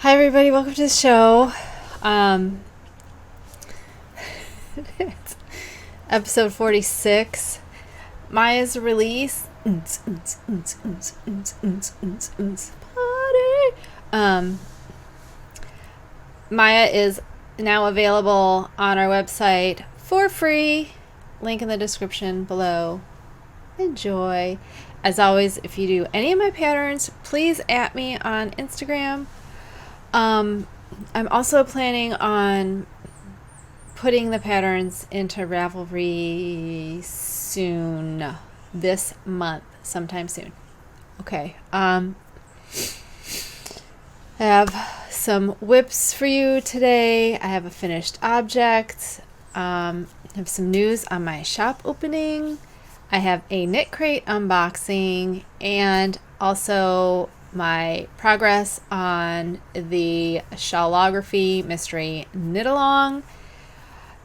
Hi everybody, welcome to the show. It's episode 46. Maya's release. Party. Maya is now available on our website for free. Link in the description below. Enjoy. As always, if you do any of my patterns, please @ me on Instagram. I'm also planning on putting the patterns into Ravelry soon, this month, sometime soon. Okay. I have some whips for you today. I have a finished object. I have some news on my shop opening. I have a Knitcrate unboxing and also my progress on the Shawlography Mystery Knit Along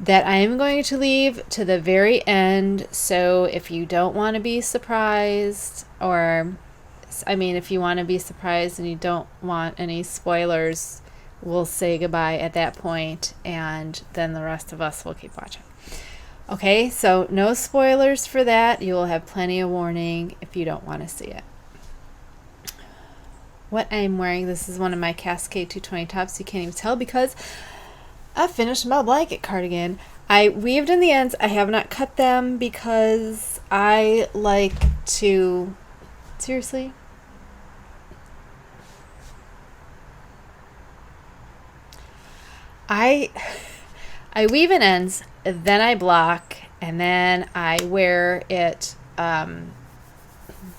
that I am going to leave to the very end. So if you don't want to be surprised, or if you want to be surprised and you don't want any spoilers, we'll say goodbye at that point, and then the rest of us will keep watching. Okay, so no spoilers for that. You will have plenty of warning if you don't want to see it. What I'm wearing, this is one of my Cascade 220 tops. You can't even tell because I finished my blanket cardigan. I weaved in the ends. I have not cut them because I like to, seriously, I weave in ends, then I block, and then I wear it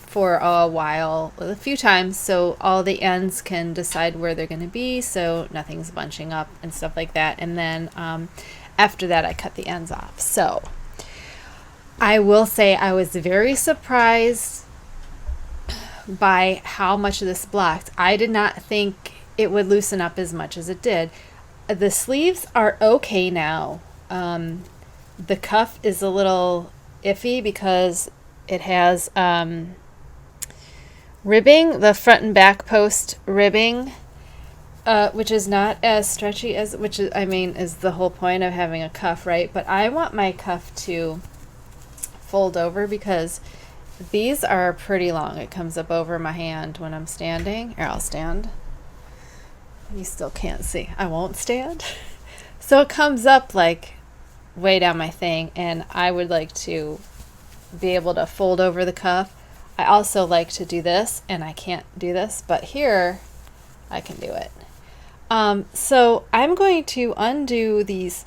for a while, a few times, so all the ends can decide where they're going to be, so nothing's bunching up and stuff like that. And then after that, I cut the ends off. So I will say I was very surprised by how much of this blocked. I did not think it would loosen up as much as it did. The sleeves are okay now. The cuff is a little iffy because it has ribbing, the front and back post ribbing, which is not as stretchy as, is the whole point of having a cuff, right? But I want my cuff to fold over because these are pretty long. It comes up over my hand when I'm standing. Here, I'll stand. You still can't see. I won't stand. So it comes up like way down my thing, and I would like to be able to fold over the cuff. I also like to do this, and I can't do this, but here I can do it. So I'm going to undo these,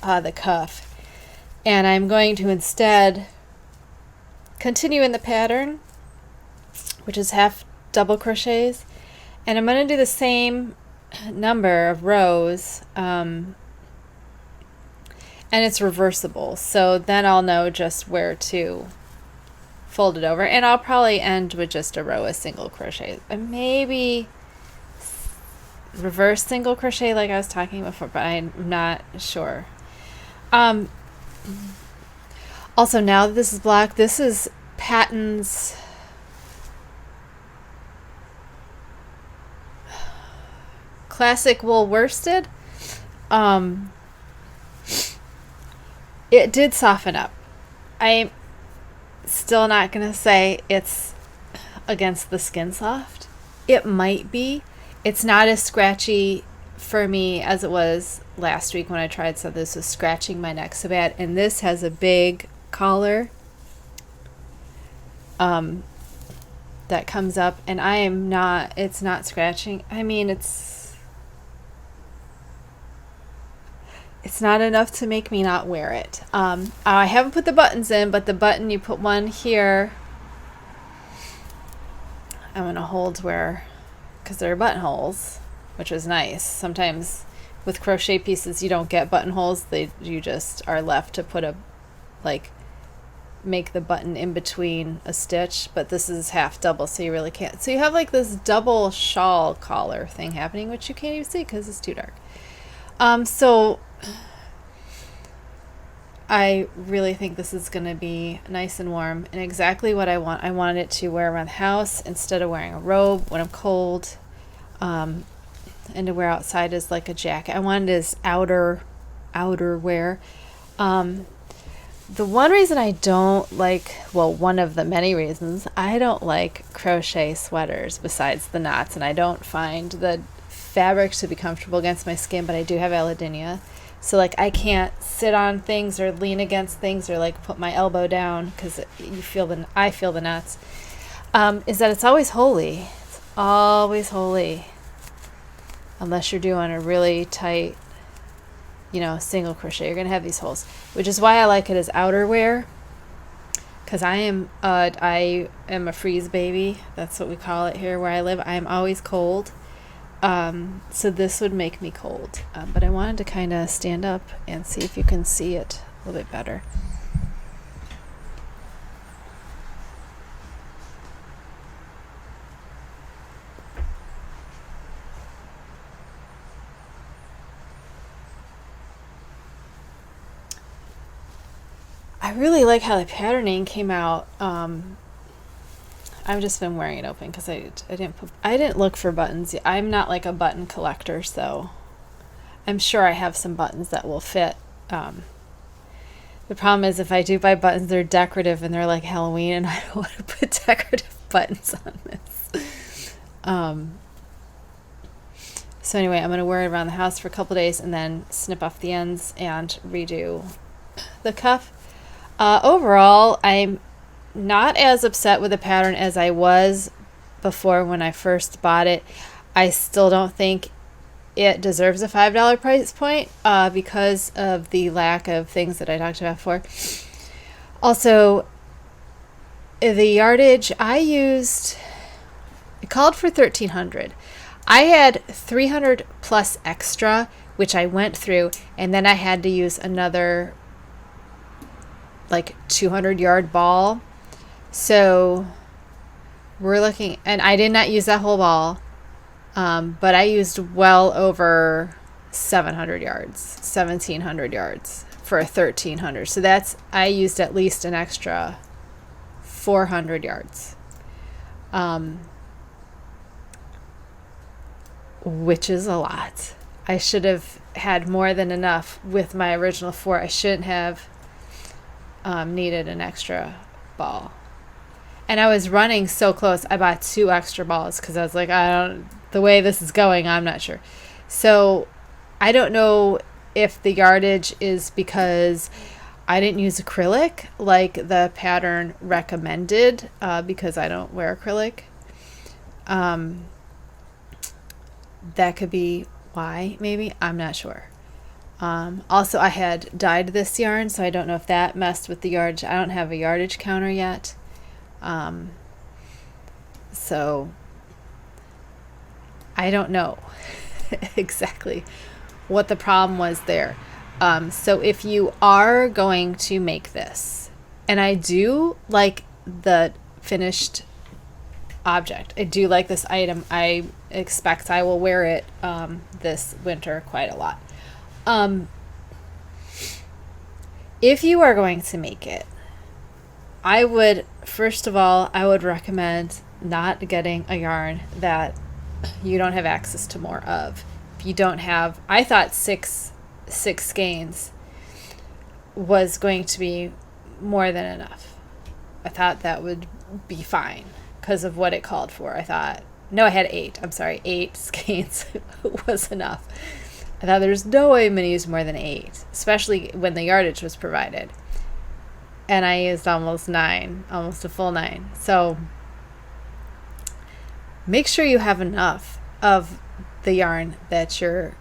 the cuff, and I'm going to instead continue in the pattern, which is half double crochets, and I'm going to do the same number of rows, and it's reversible, so then I'll know just where to fold it over, and I'll probably end with just a row of single crochet, and maybe reverse single crochet like I was talking before, but I'm not sure. Also, now that this is black, this is Patton's classic wool worsted. It did soften up. I'm still not gonna say it's against the skin soft. It might be. It's not as scratchy for me as it was last week when I tried, so this was scratching my neck so bad, and this has a big collar that comes up, and it's not scratching. It's not enough to make me not wear it. I haven't put the buttons in, but the button, you put one here. I'm going to hold where, because there are buttonholes, which is nice. Sometimes with crochet pieces, you don't get buttonholes. You just are left to put make the button in between a stitch, but this is half double, so you really can't. So you have like this double shawl collar thing happening, which you can't even see because it's too dark. So I really think this is going to be nice and warm and exactly what I want. I wanted it to wear around the house instead of wearing a robe when I'm cold. and to wear outside as like a jacket. I wanted as outerwear. The one reason I don't like, well, one of the many reasons I don't like crochet sweaters besides the knots, and I don't find the fabric to be comfortable against my skin, but I do have allodynia. So like I can't sit on things or lean against things or like put my elbow down because I feel the knots. Is that it's always holy. It's always holy. Unless you're doing a really tight, single crochet, you're going to have these holes, which is why I like it as outerwear, because I am a freeze baby. That's what we call it here where I live. I am always cold. So this would make me cold. But I wanted to kind of stand up and see if you can see it a little bit better. I really like how the patterning came out. I've just been wearing it open because I didn't look for buttons. I'm not like a button collector, so I'm sure I have some buttons that will fit. The problem is if I do buy buttons, they're decorative and they're like Halloween, and I don't want to put decorative buttons on this. So anyway, I'm going to wear it around the house for a couple days and then snip off the ends and redo the cuff. Overall, I'm not as upset with the pattern as I was before when I first bought it. I still don't think it deserves a $5 price point because of the lack of things that I talked about before. Also, the yardage I used, it called for 1,300. I had 300 plus extra, which I went through, and then I had to use another like 200-yard ball. So we're looking, and I did not use that whole ball, but I used well over 700 yards, 1,700 yards for a 1,300. So I used at least an extra 400 yards, which is a lot. I should have had more than enough with my original 4. I shouldn't have needed an extra ball. And I was running so close, I bought 2 extra balls because I was like, the way this is going, I'm not sure. So I don't know if the yardage is because I didn't use acrylic like the pattern recommended, because I don't wear acrylic. That could be why, maybe. I'm not sure. Also, I had dyed this yarn, so I don't know if that messed with the yardage. I don't have a yardage counter yet. So I don't know exactly what the problem was there. So if you are going to make this, and I do like the finished object, I do like this item. I expect I will wear it this winter quite a lot. If you are going to make it, I would, first of all, I would recommend not getting a yarn that you don't have access to more of. If you don't have, I thought six skeins was going to be more than enough. I thought that would be fine because of what it called for. I thought, no, I had 8. I'm sorry, 8 skeins was enough. I thought there's no way I'm going to use more than 8, especially when the yardage was provided. And I used almost 9, almost a full 9. So make sure you have enough of the yarn that you're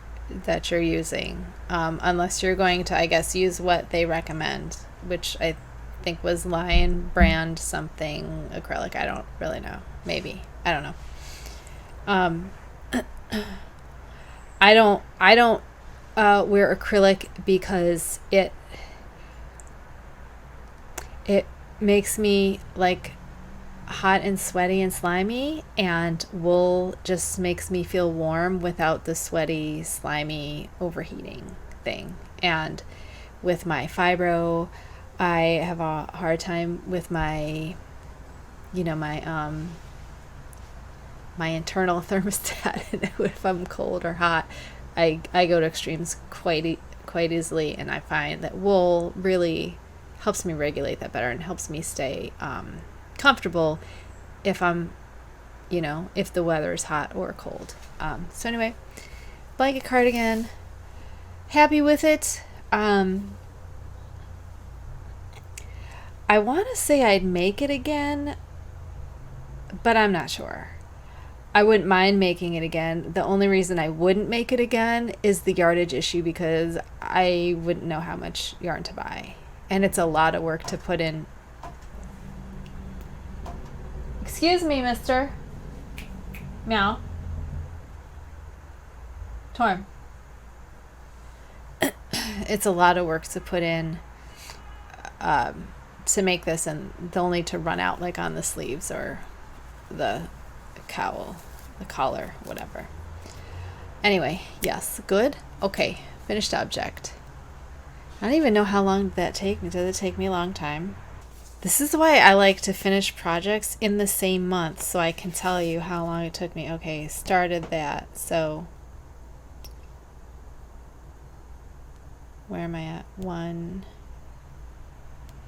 using, unless you're going to, I guess, use what they recommend, which I think was Lion brand something acrylic. I don't really know. Maybe. I don't know. I don't wear acrylic because it makes me like hot and sweaty and slimy, and wool just makes me feel warm without the sweaty, slimy, overheating thing. And with my fibro, I have a hard time with my my internal thermostat, and if I'm cold or hot, I go to extremes quite easily, and I find that wool really helps me regulate that better and helps me stay comfortable if I'm, if the weather is hot or cold. So anyway, blanket cardigan, happy with it. I want to say I'd make it again, but I'm not sure. I wouldn't mind making it again. The only reason I wouldn't make it again is the yardage issue, because I wouldn't know how much yarn to buy. And it's a lot of work to put in. Excuse me, mister. Meow. Torm. It's a lot of work to put in to make this, and they'll need to run out like on the sleeves or the cowl, the collar, whatever. Anyway, yes, good. Okay, finished object. I don't even know how long did that take me. Did it take me a long time? This is why I like to finish projects in the same month, so I can tell you how long it took me. Okay, started that. So where am I at? 1,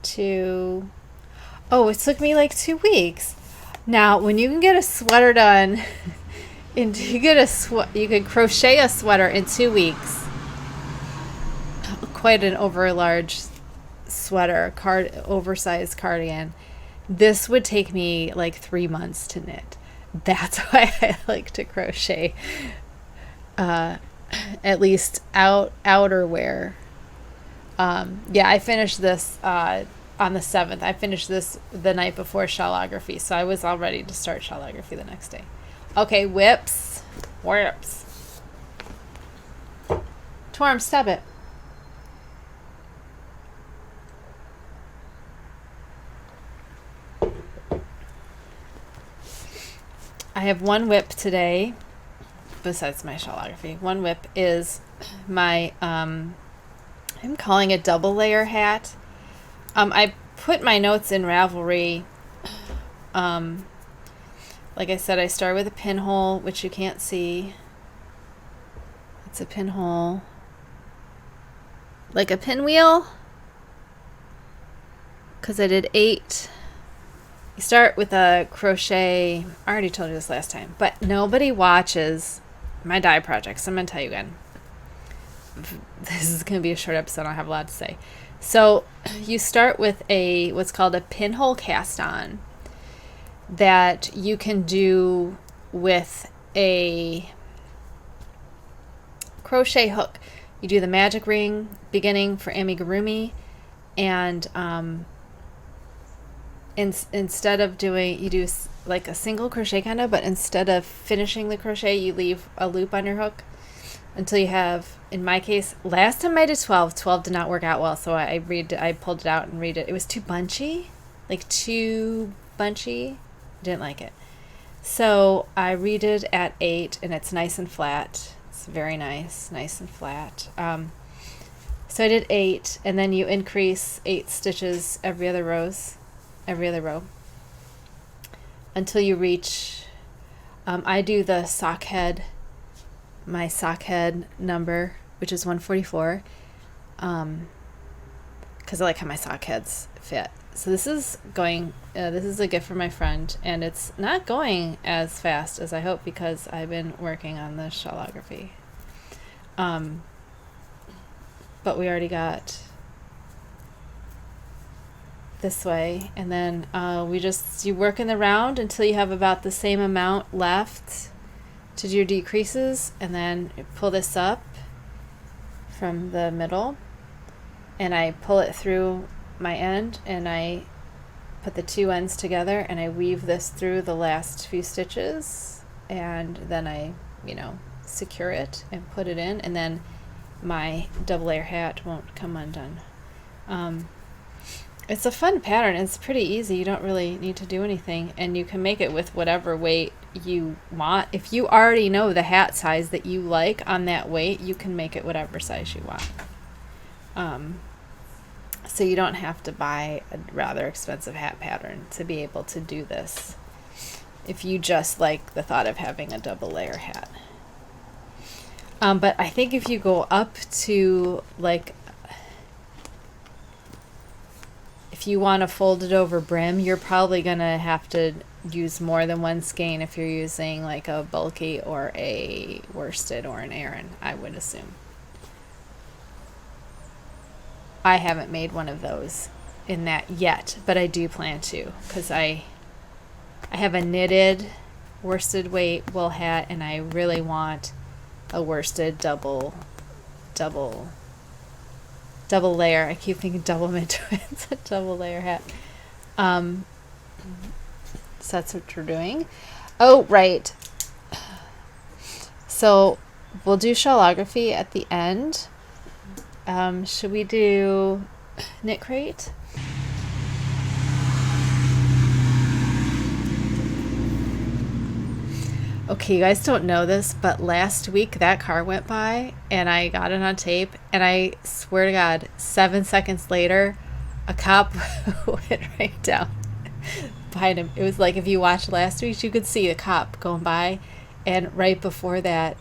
2. Oh, it took me like 2 weeks. Now, when you can get a sweater done, you could crochet a sweater in 2 weeks. Quite an large sweater, oversized cardigan. This would take me like 3 months to knit. That's why I like to crochet. At least outerwear. Yeah, I finished this on the 7th. I finished this the night before shellography, so I was all ready to start shellography the next day. Okay, whips. Torm, stop it. I have one whip today, besides my shellography. One whip is my, I'm calling it double layer hat. I put my notes in Ravelry. Like I said, I start with a pinhole, which you can't see. It's a pinhole, like a pinwheel, because I did 8. You start with a crochet. I already told you this last time, but nobody watches my dye projects. I'm going to tell you again. This is going to be a short episode. I don't have a lot to say. So you start with what's called a pinhole cast on that you can do with a crochet hook. You do the magic ring beginning for amigurumi, and instead of you do like a single crochet kind of, but instead of finishing the crochet, you leave a loop on your hook until you have, in my case, last time I did 12 did not work out well, so I pulled it out and read it. It was too bunchy. Didn't like it. So I redid at 8, and it's nice and flat. It's very nice and flat. So I did 8, and then you increase 8 stitches every other row, until you reach, I do the sock head, my sock head number, which is 144, because I like how my sock heads fit. So this is a gift from my friend, and it's not going as fast as I hope because I've been working on the shellography. But we already got this way, and then you work in the round until you have about the same amount left to do your decreases, and then you pull this up from the middle, and I pull it through my end, and I put the 2 ends together, and I weave this through the last few stitches, and then I secure it and put it in, and then my double layer hat won't come undone. It's a fun pattern. It's pretty easy. You don't really need to do anything, and you can make it with whatever weight you want. If you already know the hat size that you like on that weight, you can make it whatever size you want. So you don't have to buy a rather expensive hat pattern to be able to do this. if you just like the thought of having a double layer hat. But I think if you go up to like, if you want a folded over brim, you're probably gonna have to use more than one skein if you're using like a bulky or a worsted or an Aran, I would assume. I haven't made one of those in that yet, but I do plan to, because I have a knitted worsted weight wool hat, and I really want a worsted double layer. I keep thinking double mid-twins, a double layer hat. So that's what we're doing. Oh, right. So we'll do shellography at the end. Should we do Knitcrate? Okay, you guys don't know this, but last week that car went by and I got it on tape, and I swear to God, 7 seconds later, a cop went right down behind him. It was like, if you watched last week, you could see a cop going by, and right before that,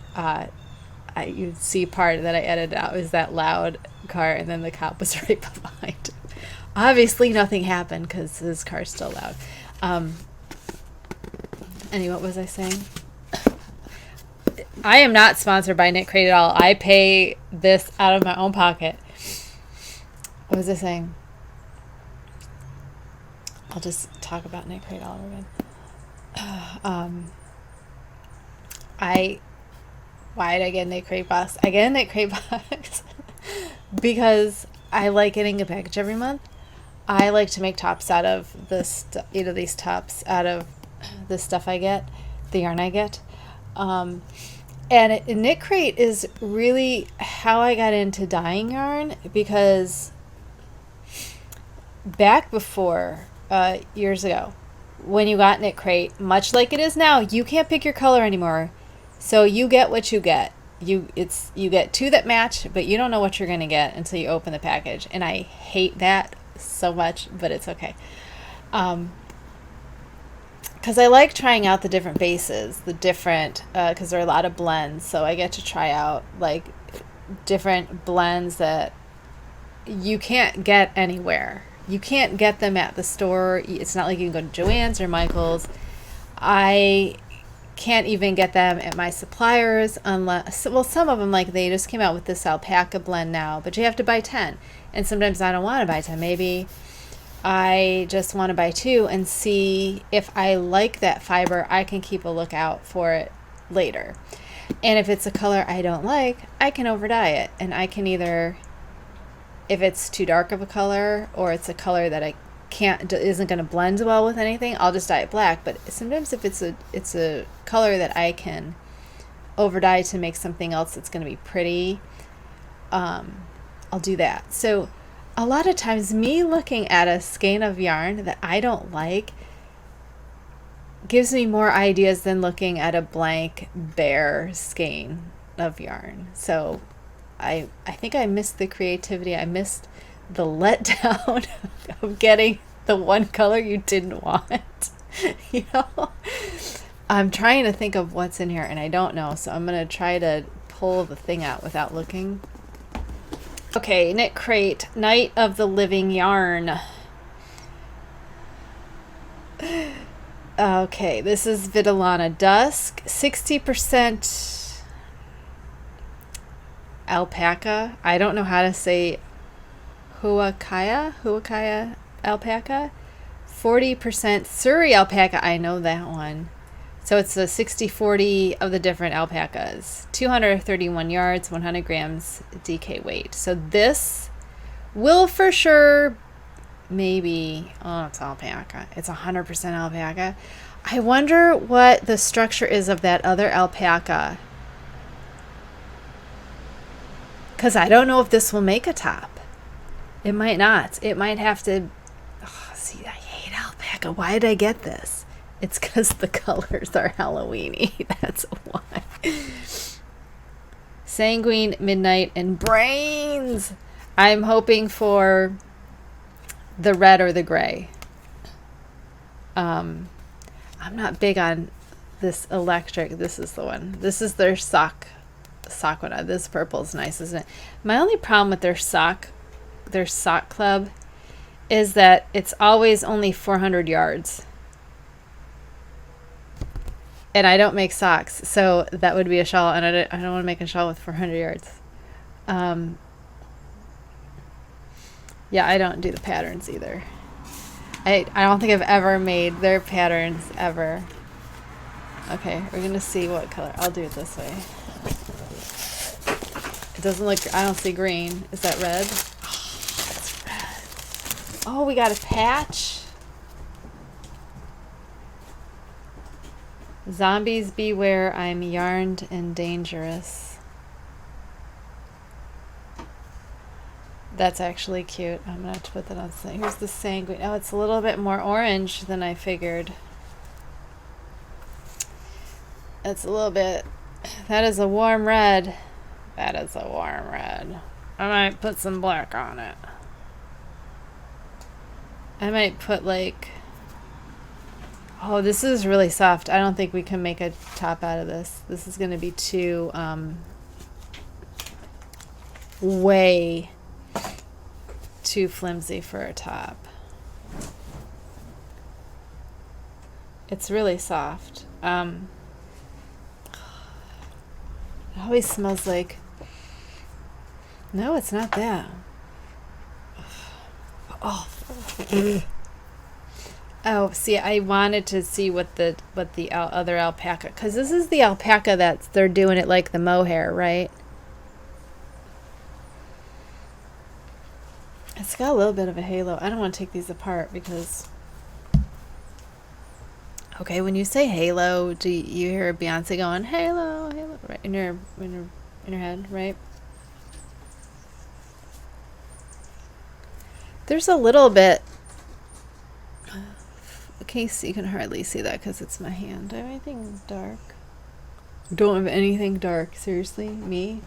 you'd see part that I edited out was that loud car, and then the cop was right behind him. Obviously, nothing happened because this car's still loud. Anyway, what was I saying? I am not sponsored by Knitcrate at all. I pay this out of my own pocket. What was I saying? I'll just talk about Knitcrate all over again. Why did I get a Knitcrate box? I get a Knitcrate box because I like getting a package every month. I like to make tops out of this, these tops out of the stuff I get, the yarn I get. And Knitcrate is really how I got into dyeing yarn, because back before, years ago, when you got Knitcrate, much like it is now, you can't pick your color anymore. So you get what you get. You get two that match, but you don't know what you're going to get until you open the package. And I hate that so much, but it's okay. Because I like trying out the different bases, because there are a lot of blends, so I get to try out like different blends that you can't get anywhere. You can't get them at the store. It's not like you can go to Joann's or Michael's. I can't even get them at my suppliers unless, well, some of them, like they just came out with this alpaca blend now, but you have to buy 10. And sometimes I don't want to buy 10. Maybe I just want to buy 2 and see if I like that fiber. I can keep a lookout for it later. And if it's a color I don't like, I can over dye it. And I can either, if it's too dark of a color, or it's a color that isn't going to blend well with anything, I'll just dye it black. But sometimes if it's a color that I can over dye to make something else that's going to be pretty, I'll do that. So a lot of times me looking at a skein of yarn that I don't like gives me more ideas than looking at a blank bare skein of yarn. So I think I missed the creativity. I missed the letdown of getting the one color you didn't want. You know, I'm trying to think of what's in here and I don't know, so I'm gonna try to pull the thing out without looking. Okay, Knitcrate, Night of the Living Yarn. Okay, this is Vitellana Dusk, 60% alpaca. I don't know how to say Huacaya alpaca. 40% Surrey alpaca. I know that one. So it's a 60-40 of the different alpacas. 231 yards, 100 grams DK weight. So this will for sure maybe, oh, it's alpaca. It's 100% alpaca. I wonder what the structure is of that other alpaca. Because I don't know if this will make a top. It might not. It might have to, oh, see, I hate alpaca. Why did I get this? It's because the colors are Halloween-y. That's why. Sanguine, Midnight, and Brains. I'm hoping for the red or the gray. I'm not big on this electric. This is the one. This is their sock one. This purple is nice, isn't it? My only problem with their sock club is that it's always only 400 yards. And I don't make socks, so that would be a shawl, and I don't want to make a shawl with 400 yards. Yeah, I don't do the patterns either. I don't think I've ever made their patterns ever. Okay, we're gonna see what color. I'll do it this way. It doesn't look, I don't see green. Is that red? Oh, it's red. Oh, we got a patch. Zombies beware, I'm yarned and dangerous. That's actually cute. I'm gonna have to put that on the side. Here's the sanguine. Oh, it's a little bit more orange than I figured. It's a little bit, that is a warm red. That is a warm red. I might put some black on it. I might put like, oh, this is really soft. I don't think we can make a top out of this. This is going to be too, way too flimsy for a top. It's really soft. It always smells like, no, it's not that. Oh. Oh, see, I wanted to see what the other alpaca, because this is the alpaca they're doing it like the mohair, right? It's got a little bit of a halo. I don't want to take these apart because, okay, when you say halo, do you hear Beyonce going halo, halo, right in your head, right? There's a little bit. Okay, so you can hardly see that because it's my hand. Do I have anything dark? Don't have anything dark. Seriously? Me?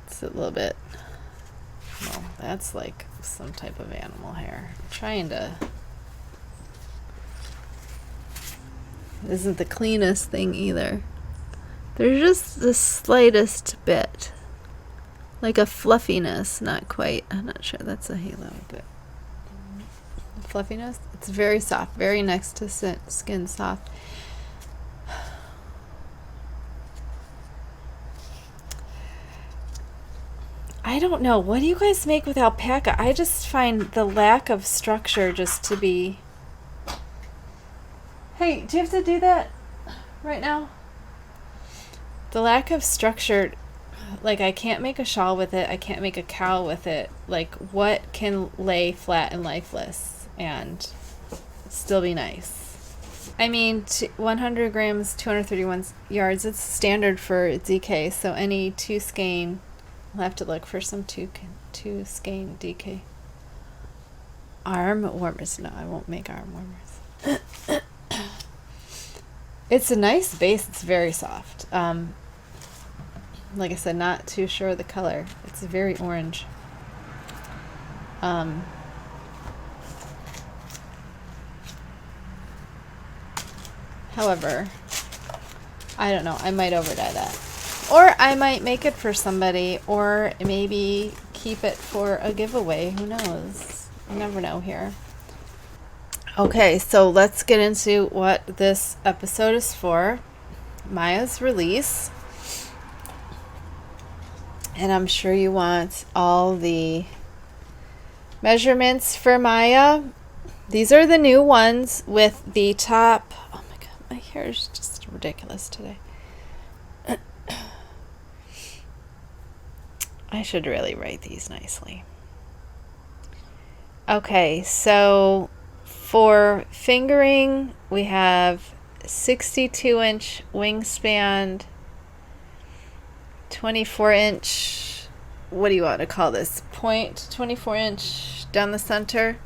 It's a little bit. Well, that's like some type of animal hair. I'm trying to. It isn't the cleanest thing either. There's just the slightest bit, like a fluffiness, not quite. I'm not sure that's a halo, but fluffiness. It's very soft, very next to skin soft. I don't know. What do you guys make with alpaca? I just find the lack of structure just to be. Hey, do you have to do that right now? The lack of structure, like I can't make a shawl with it. I can't make a cowl with it. Like what can lay flat and lifeless and still be nice? I mean, 100 grams, 231 yards. It's standard for ZK. So any 2 skein, I'll have to look for some 2 skein DK. Arm warmers. No, I won't make arm warmers. It's a nice base. It's very soft. Like I said, not too sure of the color. It's very orange. However, I don't know. I might overdye that. Or I might make it for somebody, or maybe keep it for a giveaway. Who knows? You never know here. Okay, so let's get into what this episode is for. Maya's release. And I'm sure you want all the measurements for Maya. These are the new ones with the top. Oh my god, my hair is just ridiculous today. I should really write these nicely. Okay, so for fingering, we have 62-inch wingspan, 24-inch, what do you want to call this? Point, 24-inch down the center.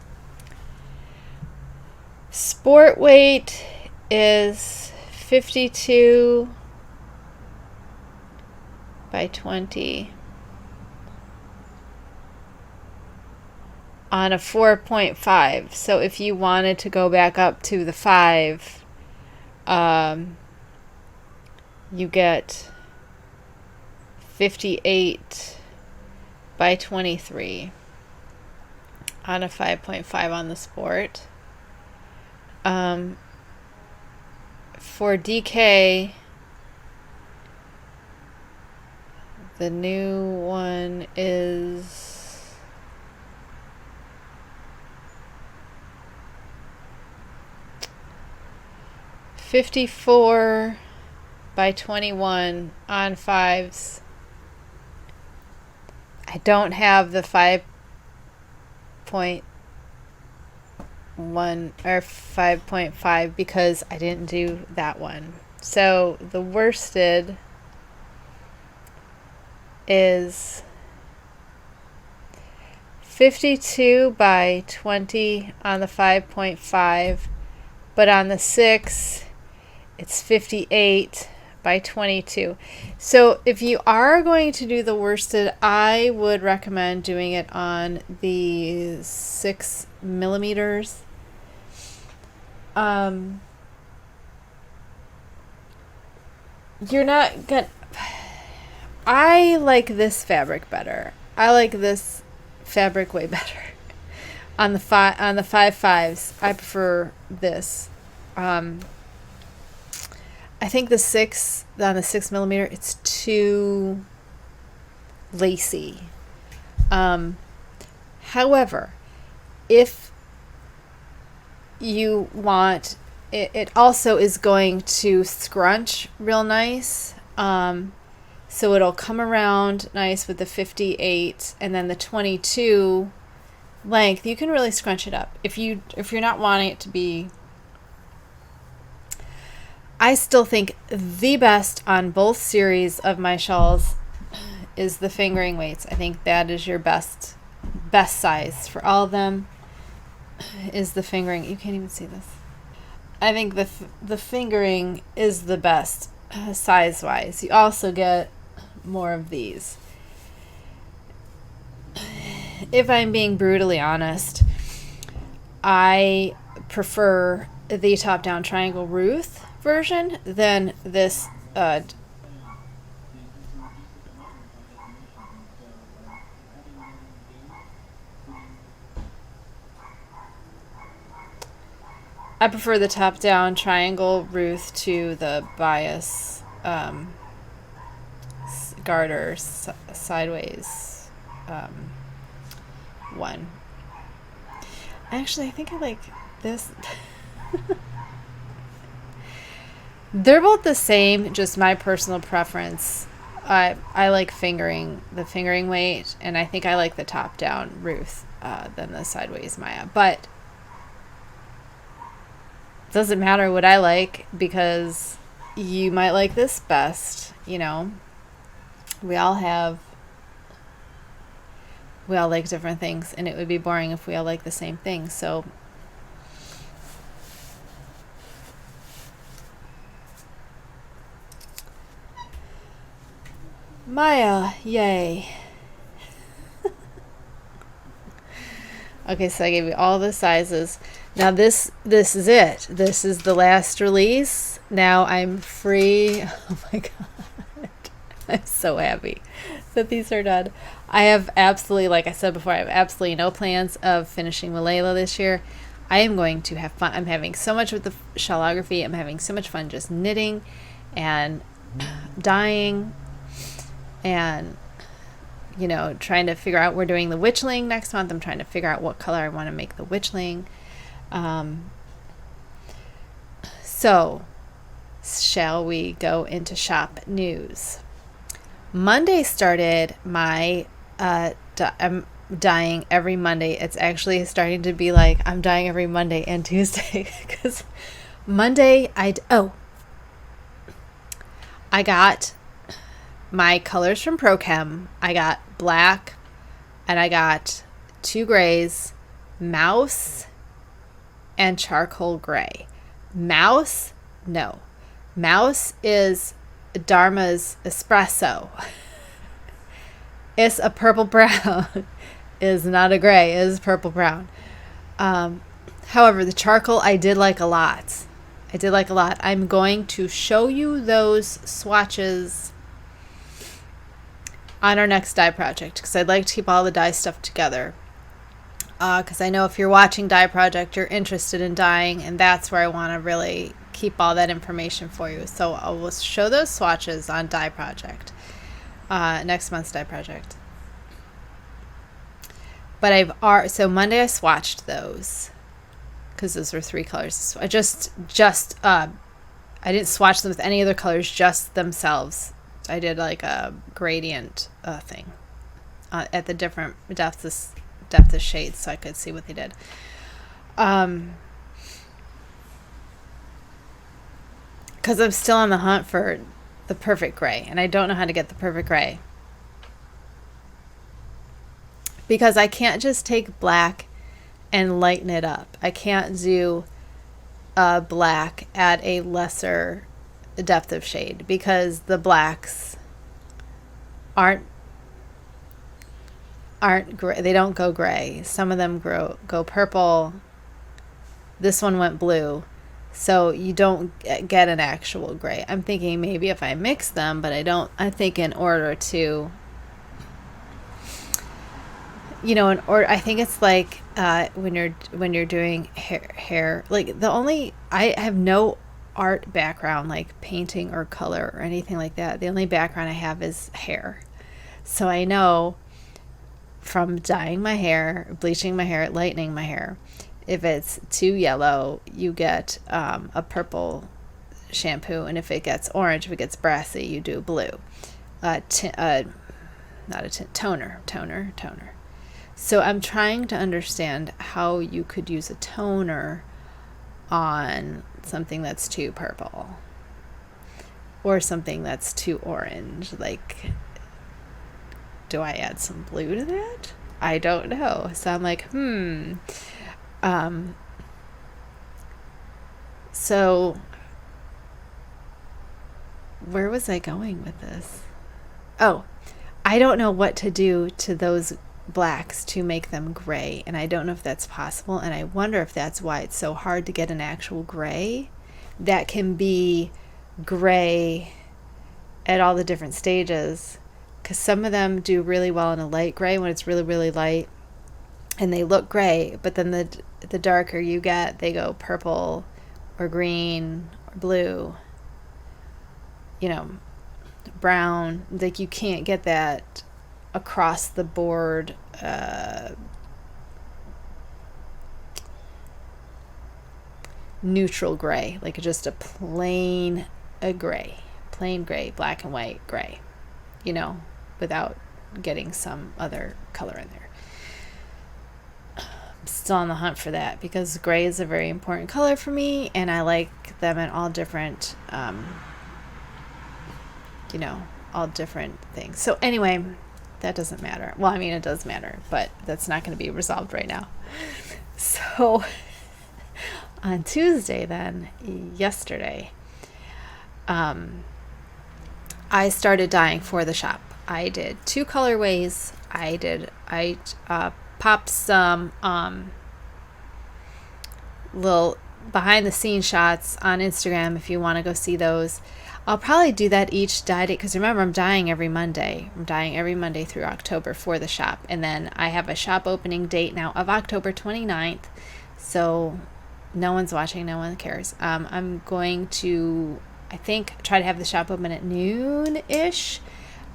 Sport weight is 52 by 20. on a 4.5. So if you wanted to go back up to the 5, you get 58 by 23 on a 5.5 on the sport. For DK, the new one is 54 by 21 on 5s. I don't have the 5.1 or 5.5 because I didn't do that one. So the worsted is 52 by 20 on the 5.5, but on the 6 it's 58 by 22. So if you are going to do the worsted, I would recommend doing it on the 6 millimeters. You're not gonna. I like this fabric better. I like this fabric way better. On the 5.5s, I prefer this. I think the 6 on the 6 millimeter, it's too lacy. However, if you want, it also is going to scrunch real nice. So it'll come around nice with the 58, and then the 22 length, you can really scrunch it up. If you're not wanting it to be, I still think the best on both series of my shawls is the fingering weights. I think that is your best size for all of them, is the fingering. You can't even see this. I think the fingering is the best size wise. You also get more of these. If I'm being brutally honest, I prefer the top-down triangle Ruth version than this I prefer the top-down triangle Ruth to the bias garter sideways one. Actually, I think I like this. They're both the same, just my personal preference. I like the fingering weight, and I think I like the top-down Ruth than the sideways Maya. But it doesn't matter what I like, because you might like this best, you know. We all like different things, and it would be boring if we all like the same thing. So Maya, yay. Okay, so I gave you all the sizes. Now this is it. This is the last release. Now I'm free. Oh my god. I'm so happy that these are done. I have absolutely, like I said before, I have absolutely no plans of finishing Layla this year. I am going to have fun. I'm having so much with the shawlography. I'm having so much fun just knitting and dyeing and, you know, trying to figure out, we're doing the Witchling next month. I'm trying to figure out what color I want to make the Witchling. So shall we go into shop news? Monday started my I'm dyeing every Monday. It's actually starting to be like I'm dyeing every Monday and Tuesday, because Monday I got my colors from ProChem. I got black, and I got 2 grays, mouse, and charcoal gray. Mouse is Dharma's espresso. It's a purple brown. is not a gray, it is purple brown. However, the charcoal I did like a lot. I'm going to show you those swatches on our next dye project because I'd like to keep all the dye stuff together. Because I know if you're watching Dye Project, you're interested in dyeing, and that's where I want to really keep all that information for you. So I will show those swatches on Dye Project, next month's Dye Project. But so Monday I swatched those because those were 3 colors. I I didn't swatch them with any other colors, just themselves. I did like a gradient thing at the different depth of shades so I could see what they did. Because I'm still on the hunt for the perfect gray, and I don't know how to get the perfect gray. Because I can't just take black and lighten it up. I can't do black at a lesser depth of shade because the blacks aren't gray. They don't go gray. Some of them go purple. This one went blue. So you don't get an actual gray. I'm thinking maybe if I mix them, but I don't. I think in order to, I think it's like when you're doing hair. Like I have no art background, like painting or color or anything like that. The only background I have is hair. So I know from dyeing my hair, bleaching my hair, lightening my hair, if it's too yellow, you get a purple shampoo, and if it gets orange, if it gets brassy, you do blue. Toner. So I'm trying to understand how you could use a toner on something that's too purple or something that's too orange. Like, do I add some blue to that? I don't know. So I'm like, so where was I going with this? Oh, I don't know what to do to those blacks to make them gray, and I don't know if that's possible, and I wonder if that's why it's so hard to get an actual gray that can be gray at all the different stages, because some of them do really well in a light gray when it's really, really light and they look gray, but then the darker you get, they go purple or green or blue, brown. Like, you can't get that across the board neutral gray, like just a plain gray, black and white gray, without getting some other color in there. I'm still on the hunt for that because gray is a very important color for me, and I like them in all different all different things. So anyway, that doesn't matter. Well, I mean, it does matter, but that's not going to be resolved right now. So on Tuesday, then, yesterday, I started dyeing for the shop. I did 2 colorways. I popped some little behind the scenes shots on Instagram if you want to go see those. I'll probably do that each dye date because remember, I'm dyeing every Monday. I'm dyeing every Monday through October for the shop. And then I have a shop opening date now of October 29th. So no one's watching. No one cares. I'm going to, I think, try to have the shop open at noon-ish.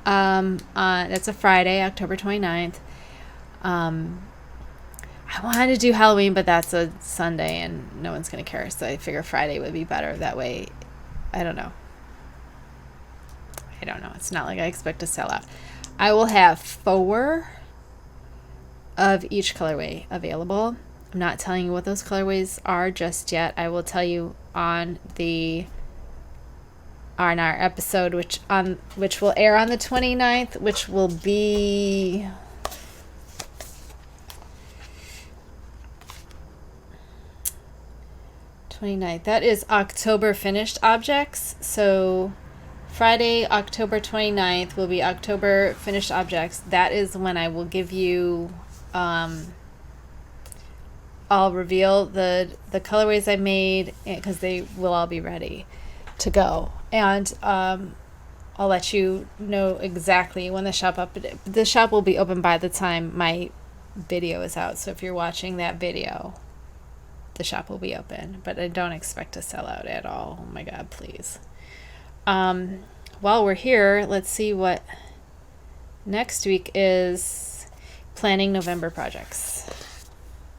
That's a Friday, October 29th. I wanted to do Halloween, but that's a Sunday and no one's going to care. So I figure Friday would be better. That way, I don't know. It's not like I expect to sell out. I will have 4 of each colorway available. I'm not telling you what those colorways are just yet. I will tell you on our episode, which will air on the 29th, which will be that is October finished objects. So Friday, October 29th will be October finished objects. That is when I will give you I'll reveal the colorways I made because they will all be ready to go. And I'll let you know exactly when the shop will be open by the time my video is out. So if you're watching that video, the shop will be open, but I don't expect to sell out at all. Oh my God, please. While we're here, let's see what next week is. Planning November projects.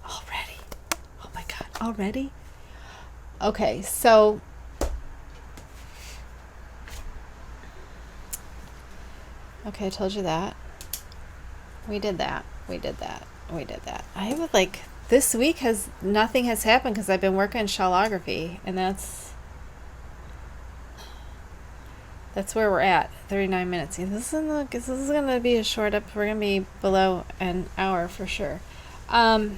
Already. Oh my God, already? Okay, so okay, I told you that. We did that. We did that. We did that. I would like this week nothing has happened because I've been working on shawlography, and that's where we're at. 39 minutes. This is gonna be a short up. We're gonna be below an hour for sure. I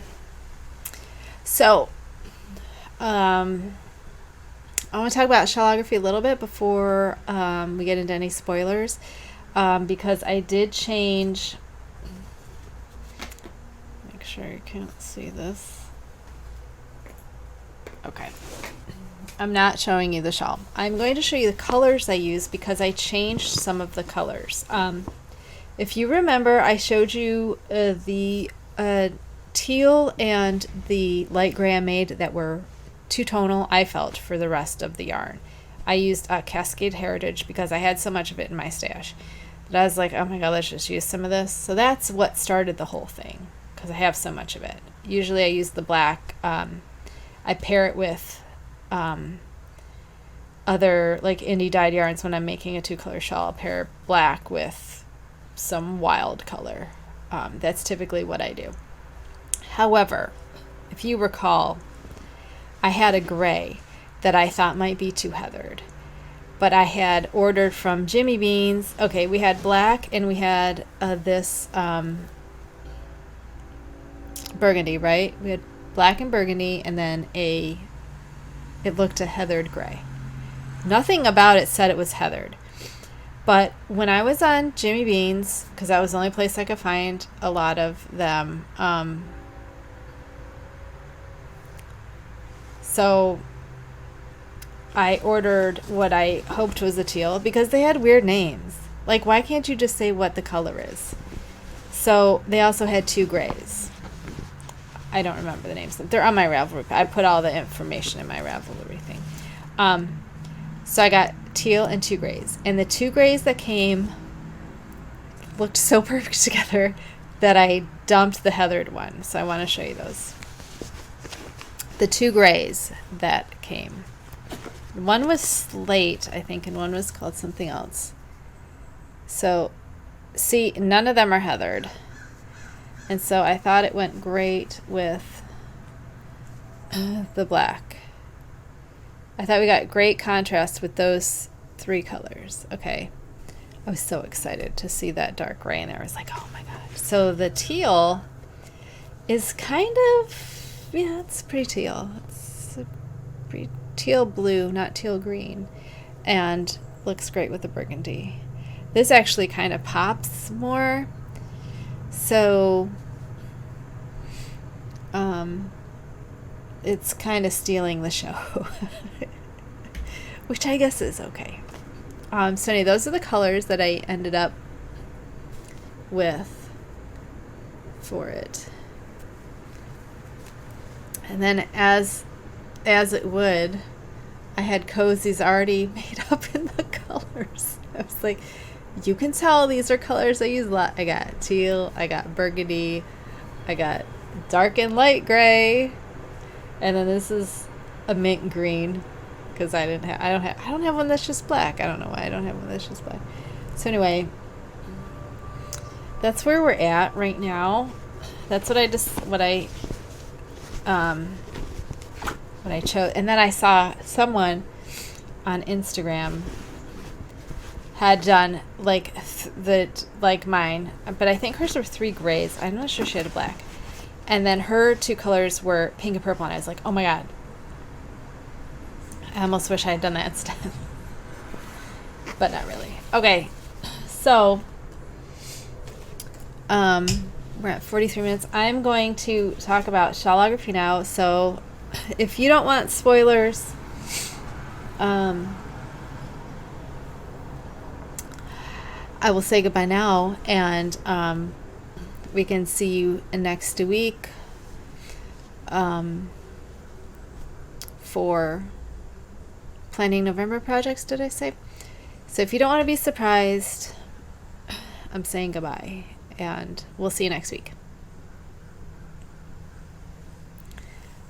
want to talk about shawlography a little bit before we get into any spoilers, because I did change. Make sure you can't see this. Okay. I'm not showing you the shawl. I'm going to show you the colors I use because I changed some of the colors. If you remember, I showed you the teal and the light gray I made that were two-tonal, I felt, for the rest of the yarn. I used Cascade Heritage because I had so much of it in my stash. But I was like, oh my God, let's just use some of this. So that's what started the whole thing because I have so much of it. Usually I use the black. I pair it with other like indie dyed yarns when I'm making a two-color shawl. I'll pair black with some wild color. That's typically what I do. However, if you recall, I had a gray that I thought might be too heathered, but I had ordered from Jimmy Beans. Okay, we had black and we had this burgundy, right? We had black and burgundy, and then it looked a heathered gray. Nothing about it said it was heathered. But when I was on Jimmy Beans, because that was the only place I could find a lot of them, so I ordered what I hoped was a teal because they had weird names. Like, why can't you just say what the color is? So they also had two grays. I don't remember the names. They're on my Ravelry. I put all the information in my Ravelry thing. So I got teal and two grays. And the two grays that came looked so perfect together that I dumped the heathered one. So I want to show you those. The two grays that came. One was slate, I think, and one was called something else. So, see, none of them are heathered. And so I thought it went great with the black. I thought we got great contrast with those three colors. Okay. I was so excited to see that dark gray in there. I was like, oh my God. So the teal is kind of, yeah, it's pretty teal. It's a pretty teal blue, not teal green. And looks great with the burgundy. This actually kind of pops more. So it's kind of stealing the show, which I guess is okay. So anyway, those are the colors that I ended up with for it. And then as it would, I had cozies already made up in the colors. I was like, you can tell these are colors I use a lot. I got teal, I got burgundy, I got dark and light gray, and then this is a mint green because I don't have one that's just black. I don't know why I don't have one that's just black. So anyway, that's where we're at right now. That's what I chose. And then I saw someone on Instagram had done like like mine, but I think hers were three grays. I'm not sure she had a black. And then her two colors were pink and purple, and I was like, oh my God. I almost wish I had done that instead. But not really. Okay. So, We're at 43 minutes. I'm going to talk about shawlography now. So if you don't want spoilers, I will say goodbye now, and we can see you next week for planning November projects, did I say? So if you don't want to be surprised, I'm saying goodbye, and we'll see you next week.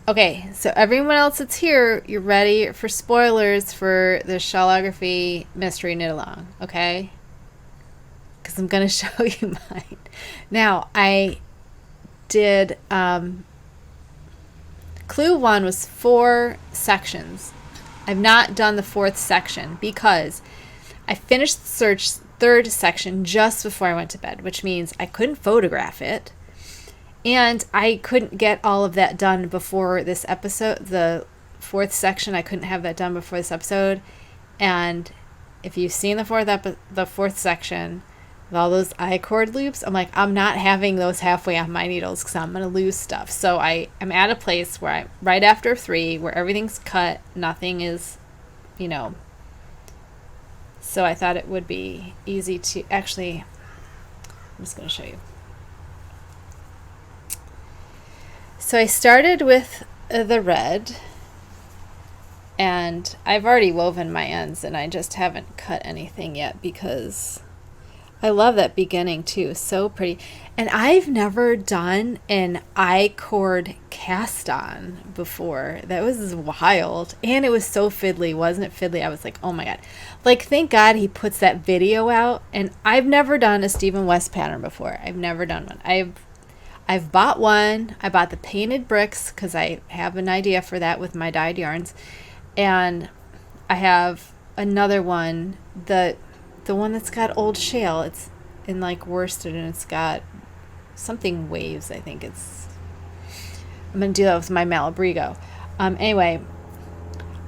Okay, so everyone else that's here, you're ready for spoilers for the shawlography mystery knit along, okay? Because I'm going to show you mine. Now, I did, clue 1 was 4 sections. I've not done the 4th section because I finished the 3rd section just before I went to bed, which means I couldn't photograph it. And I couldn't get all of that done before this episode. The 4th section, I couldn't have that done before this episode. And if you've seen the 4th section with all those I-cord loops, I'm like, I'm not having those halfway on my needles because I'm going to lose stuff. So I'm at a place where I'm right after 3, where everything's cut, nothing is, you know. So I thought it would be easy to, actually, I'm just going to show you. So I started with the red, and I've already woven my ends, and I just haven't cut anything yet because I love that beginning too. So pretty. And I've never done an I-cord cast on before. That was wild. And it was so fiddly. Wasn't it fiddly? I was like, oh my God. Like, thank God he puts that video out. And I've never done a Stephen West pattern before. I've never done one. I've bought one. I bought the painted bricks because I have an idea for that with my dyed yarns. And I have another one, the one that's got old shale. It's in like worsted, and it's got something waves. I think it's, I'm going to do that with my Malabrigo. Anyway,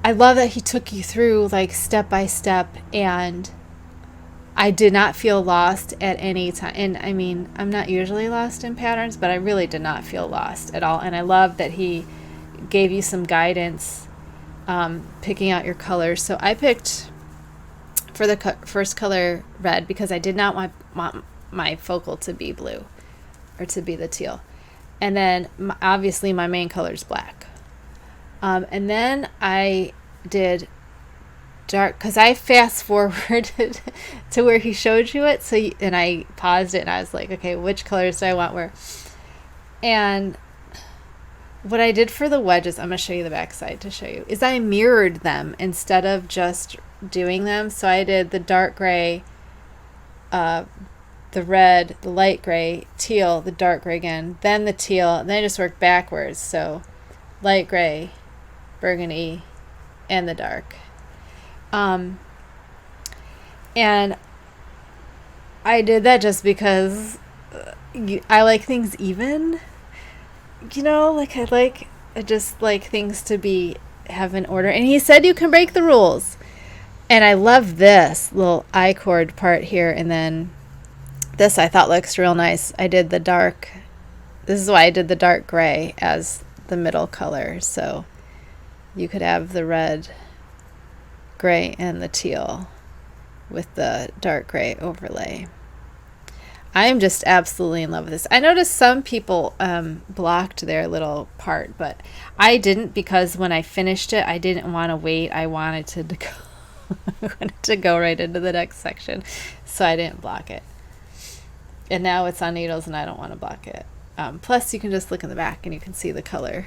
I love that he took you through like step by step, and I did not feel lost at any time. And I mean, I'm not usually lost in patterns, but I really did not feel lost at all. And I love that he gave you some guidance picking out your colors. So I picked for the first color red because I did not want my focal to be blue or to be the teal. And then obviously my main color is black. And then I did dark because I fast forwarded to where he showed you it. And I paused it and I was like, okay, which colors do I want where? And what I did for the wedges, I'm going to show you the back side to show you, is I mirrored them instead of just doing them. So I did the dark gray, the red, the light gray, teal, the dark gray again, then the teal, and then I just worked backwards. So light gray, burgundy, and the dark. And I did that just because I like things even, you know, like I just like things to have an order. And he said you can break the rules. And I love this little I-cord part here. And then this I thought looks real nice. I did the dark, this is why I did the dark gray as the middle color. So you could have the red, gray, and the teal with the dark gray overlay. I'm just absolutely in love with this. I noticed some people blocked their little part, but I didn't, because when I finished it, I didn't want to wait. I wanted to go I wanted to go right into the next section, so I didn't block it. And now it's on needles, and I don't want to block it. Plus, you can just look in the back, and you can see the color.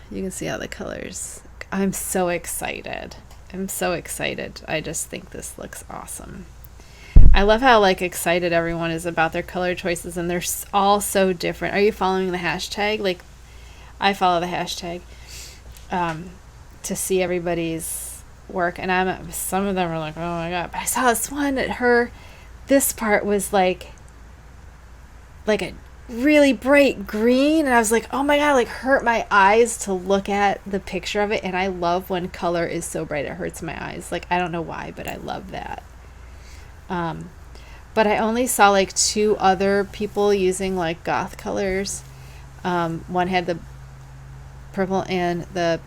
You can see how the colors. I'm so excited. I'm so excited. I just think this looks awesome. I love how like excited everyone is about their color choices, and they're all so different. Are you following the hashtag? Like, I follow the hashtag to see everybody's work, and some of them are like, oh my God. But I saw this one at this part was like a really bright green, and I was like, oh my God, like hurt my eyes to look at the picture of it. And I love when color is so bright it hurts my eyes. Like, I don't know why, but I love that. but I only saw like 2 other people using like goth colors. One had the purple and the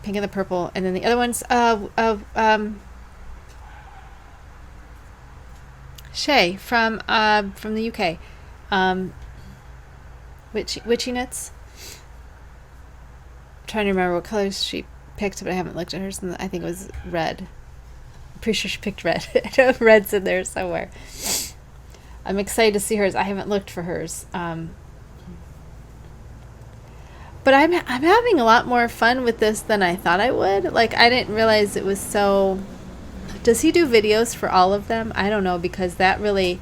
pink and the purple, and then the other one's Shay from the UK, Witchlings. Trying to remember what colors she picked, but I haven't looked at hers. And I think it was red. I'm pretty sure she picked red. I know red's in there somewhere. I'm excited to see hers. I haven't looked for hers. But I'm having a lot more fun with this than I thought I would. Like, I didn't realize it was so... Does he do videos for all of them? I don't know, because that really...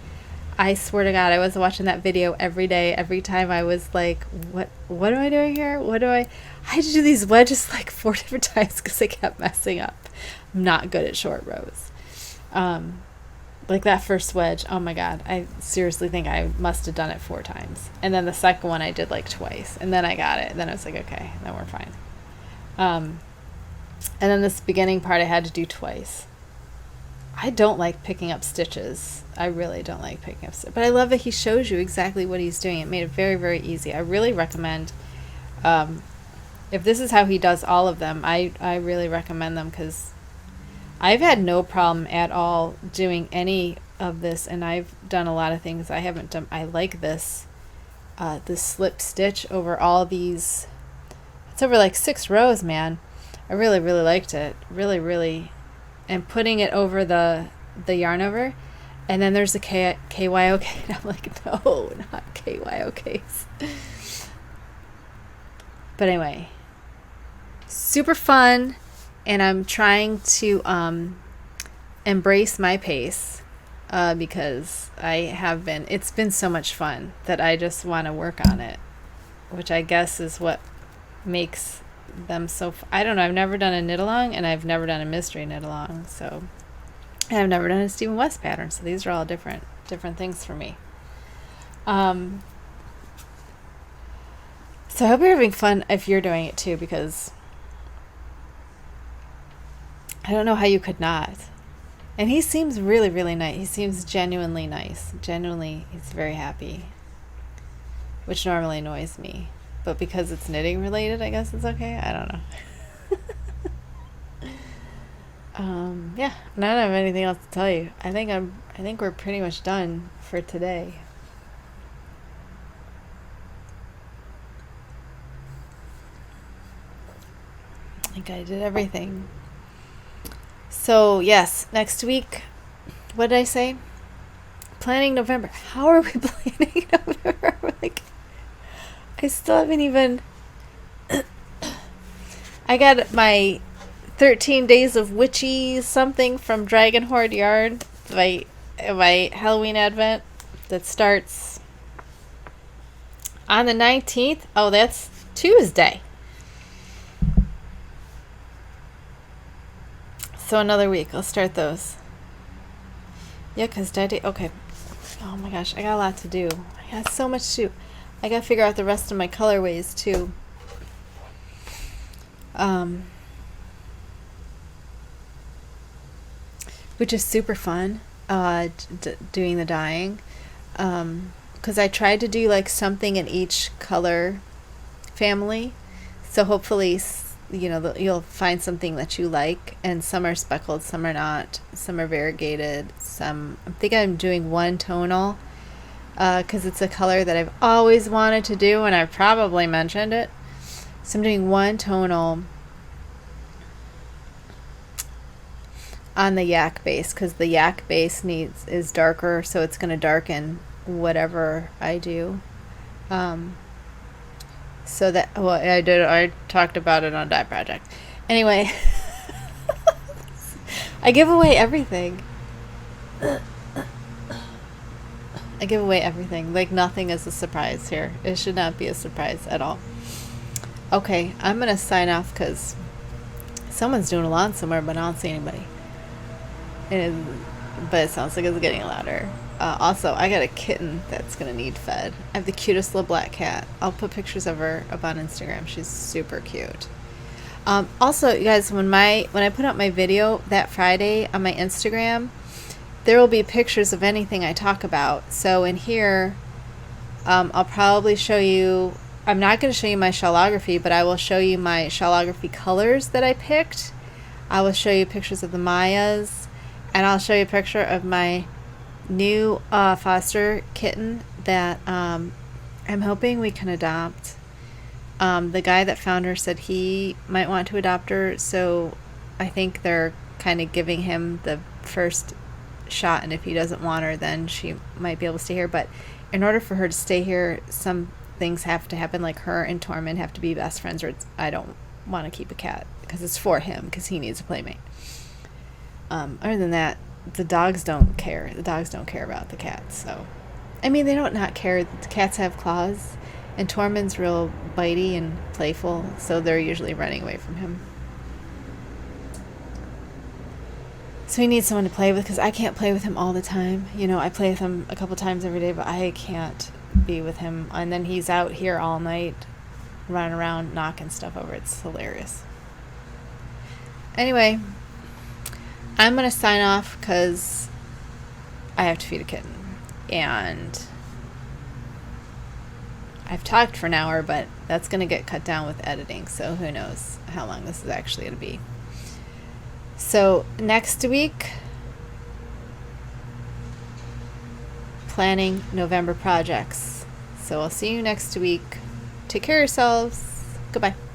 I swear to God, I was watching that video every day. Every time I was like, what am I doing here? I had to do these wedges like 4 different times because I kept messing up. I'm not good at short rows. Like that first wedge, oh my God, I seriously think I must have done it 4 times. And then the second one I did like twice. And then I got it. And then I was like, okay, then we're fine. And then this beginning part I had to do twice. I don't like picking up stitches. I really don't like picking up stitches. But I love that he shows you exactly what he's doing. It made it very, very easy. I really recommend, if this is how he does all of them, I really recommend them, because I've had no problem at all doing any of this, and I've done a lot of things I haven't done. I like this, this slip stitch over all these. It's over like 6 rows, man. I really, really liked it. Really, really. And putting it over the yarn over, and then there's a KYOK, and I'm like, no, not KYOKs. But anyway, super fun, and I'm trying to embrace my pace, because it's been so much fun that I just want to work on it, which I guess is what makes them so I don't know. I've never done a knit along, and I've never done a mystery knit along, so, and I've never done a Stephen West pattern, so these are all different things for me. So I hope you're having fun if you're doing it too, because I don't know how you could not. And he seems really, really nice. He seems genuinely nice. Genuinely, he's very happy, which normally annoys me. But because it's knitting related, I guess it's okay. I don't know. Yeah, I don't have anything else to tell you. I think we're pretty much done for today. I think I did everything. So yes, next week. What did I say? Planning November. How are we planning November? Like, I still haven't even... I got my 13 Days of Witchy something from Dragon Horde Yarn, my Halloween Advent, that starts on the 19th. Oh, that's Tuesday. So another week. I'll start those. Yeah, because Daddy... Okay. Oh my gosh, I got a lot to do. I got so much to do. I gotta figure out the rest of my colorways too. Which is super fun, doing the dyeing. Because I tried to do like something in each color family. So hopefully, you know, you'll find something that you like. And some are speckled, some are not. Some are variegated. Some, I think I'm doing one tonal. Because it's a color that I've always wanted to do, and I've probably mentioned it. So I'm doing one tonal on the yak base, because the yak base is darker, so it's going to darken whatever I do. So that, well, I talked about it on Dye Project. Anyway, I give away everything. I give away everything. Like, nothing is a surprise here. It should not be a surprise at all. Okay, I'm going to sign off because someone's doing a lawn somewhere, but I don't see anybody. But it sounds like it's getting louder. Also, I got a kitten that's going to need fed. I have the cutest little black cat. I'll put pictures of her up on Instagram. She's super cute. Also, you guys, when I put out my video that Friday on my Instagram, there will be pictures of anything I talk about. So in here, I'll probably show you, I'm not going to show you my shellography, but I will show you my shellography colors that I picked. I will show you pictures of the Mayas, and I'll show you a picture of my new foster kitten that I'm hoping we can adopt. The guy that found her said he might want to adopt her, so I think they're kind of giving him the first shot, and if he doesn't want her, then she might be able to stay here. But in order for her to stay here, some things have to happen, like her and Tormund have to be best friends, or I don't want to keep a cat because it's for him, because he needs a playmate. Other than that, the dogs don't care. The dogs don't care about the cats. So, I mean, they don't not care. The cats have claws, and Tormund's real bitey and playful, so they're usually running away from him. So he needs someone to play with, because I can't play with him all the time. You know, I play with him a couple times every day, but I can't be with him. And then he's out here all night, running around, knocking stuff over. It's hilarious. Anyway, I'm going to sign off because I have to feed a kitten. And I've talked for an hour, but that's going to get cut down with editing, so who knows how long this is actually going to be. So next week, planning November projects. So I'll see you next week. Take care of yourselves. Goodbye.